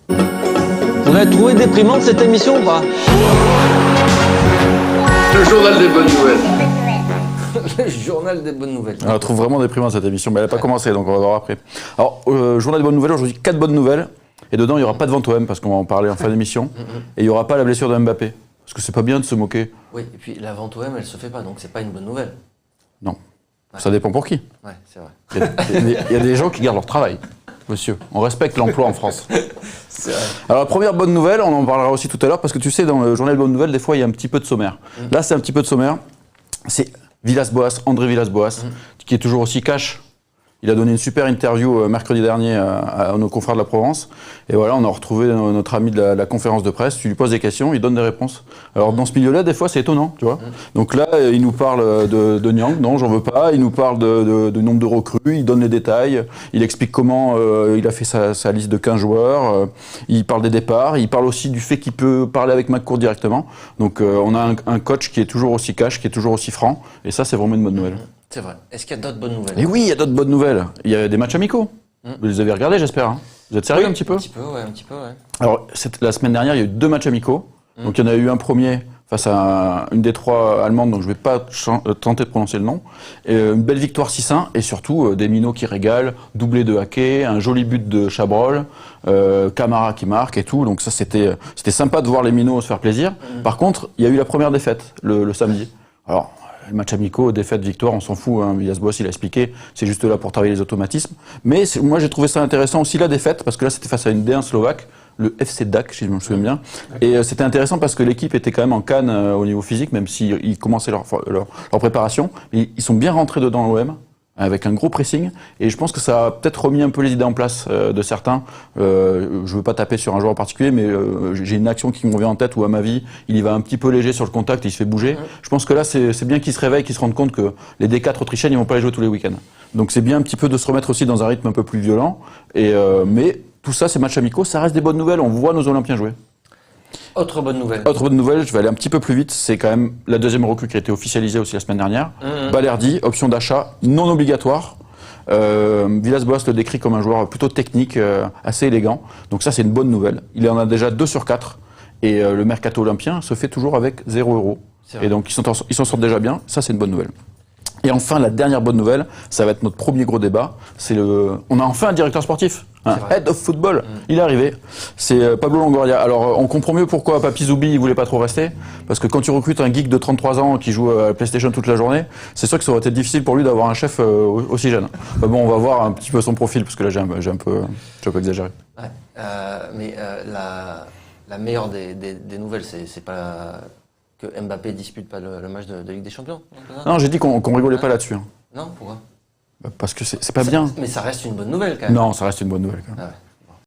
Vous l'avez trouvé déprimante cette émission ou pas? Le journal des bonnes nouvelles. Le journal des bonnes nouvelles. On la trouve vraiment déprimante cette émission, mais elle n'a pas commencé, donc on va voir après. Alors, journal des bonnes nouvelles, aujourd'hui 4 bonnes nouvelles, et dedans il n'y aura pas de vente OM, parce qu'on va en parler en fin d'émission, et il n'y aura pas la blessure de Mbappé, parce que c'est pas bien de se moquer. Oui, et puis la vente OM, elle se fait pas, donc c'est pas une bonne nouvelle. Non, ça dépend pour qui. Ouais, c'est vrai. Il y a des gens qui gardent leur travail, monsieur. On respecte l'emploi en France. Alors la première bonne nouvelle, on en parlera aussi tout à l'heure, parce que tu sais, dans le journal des bonnes nouvelles, des fois il y a un petit peu de sommaire. Là c'est un petit peu de sommaire, c'est Villas-Boas, André Villas-Boas, qui est toujours aussi cash. Il a donné une super interview mercredi dernier à nos confrères de la Provence. Et voilà, on a retrouvé notre ami de la conférence de presse. Tu lui poses des questions, il donne des réponses. Alors dans ce milieu-là, des fois, c'est étonnant, tu vois. Donc là, il nous parle de Niang, non, j'en veux pas. Il nous parle de nombre de recrues, il donne les détails. Il explique comment il a fait sa liste de 15 joueurs. Il parle des départs. Il parle aussi du fait qu'il peut parler avec McCourt directement. Donc on a un coach qui est toujours aussi cash, qui est toujours aussi franc. Et ça, c'est vraiment une bonne nouvelle. C'est vrai. Est-ce qu'il y a d'autres bonnes nouvelles? Et oui, il y a d'autres bonnes nouvelles. Il y a des matchs amicaux. Vous les avez regardés, j'espère. Hein. Vous êtes sérieux un petit peu? Un petit peu, ouais. Alors, la semaine dernière, il y a eu 2 matchs amicaux. Donc, il y en a eu un premier face à une des 3 allemandes, donc je ne vais pas tenter de prononcer le nom. Et, une belle victoire 6-1, et surtout des minots qui régalent, doublé de Hacké, un joli but de Chabrol, Camara qui marque et tout. Donc ça, c'était sympa de voir les minots se faire plaisir. Par contre, il y a eu la première défaite le samedi. Alors, le match amicaux, défaite, victoire, on s'en fout. Hein. Villas-Boas, il a expliqué, c'est juste là pour travailler les automatismes. Mais moi, j'ai trouvé ça intéressant aussi la défaite, parce que là, c'était face à une D1 slovaque, le FC DAC, si je me souviens bien. Et c'était intéressant parce que l'équipe était quand même en canne au niveau physique, même s'ils commençaient leur préparation. Mais ils sont bien rentrés dedans l'OM, avec un gros pressing, et je pense que ça a peut-être remis un peu les idées en place de certains. Je veux pas taper sur un joueur en particulier, mais j'ai une action qui me revient en tête où, à ma vie, il y va un petit peu léger sur le contact et il se fait bouger. Je pense que là, c'est bien qu'ils se réveillent, qu'ils se rendent compte que les D4 autrichiennes, ils vont pas les jouer tous les week-ends. Donc c'est bien un petit peu de se remettre aussi dans un rythme un peu plus violent. Mais tout ça, ces matchs amicaux, ça reste des bonnes nouvelles. On voit nos Olympiens jouer. Autre bonne nouvelle. Autre bonne nouvelle, je vais aller un petit peu plus vite, c'est quand même la deuxième recrue qui a été officialisée aussi la semaine dernière. Balerdi, option d'achat non obligatoire. Villas-Boas le décrit comme un joueur plutôt technique, assez élégant. Donc ça, c'est une bonne nouvelle. Il en a déjà 2 sur 4. Et le mercato olympien se fait toujours avec 0 €. Et donc ils s'en sortent déjà bien. Ça, c'est une bonne nouvelle. Et enfin, la dernière bonne nouvelle, ça va être notre premier gros débat. On a enfin un directeur sportif, un head of football. Il est arrivé. C'est Pablo Longoria. Alors, on comprend mieux pourquoi Papy Zoubi, il voulait pas trop rester. Parce que quand tu recrutes un geek de 33 ans qui joue à PlayStation toute la journée, c'est sûr que ça aurait été difficile pour lui d'avoir un chef aussi jeune. Bah bon, on va voir un petit peu son profil, parce que là, j'ai un peu exagéré. Ouais. Mais la meilleure des nouvelles, c'est pas que Mbappé dispute pas le match de Ligue des Champions. Non, j'ai dit qu'on rigolait pas là-dessus. Hein. Non, pourquoi? Parce que c'est pas bien. Mais ça reste une bonne nouvelle quand même. Non, ça reste une bonne nouvelle quand même. Ah ouais.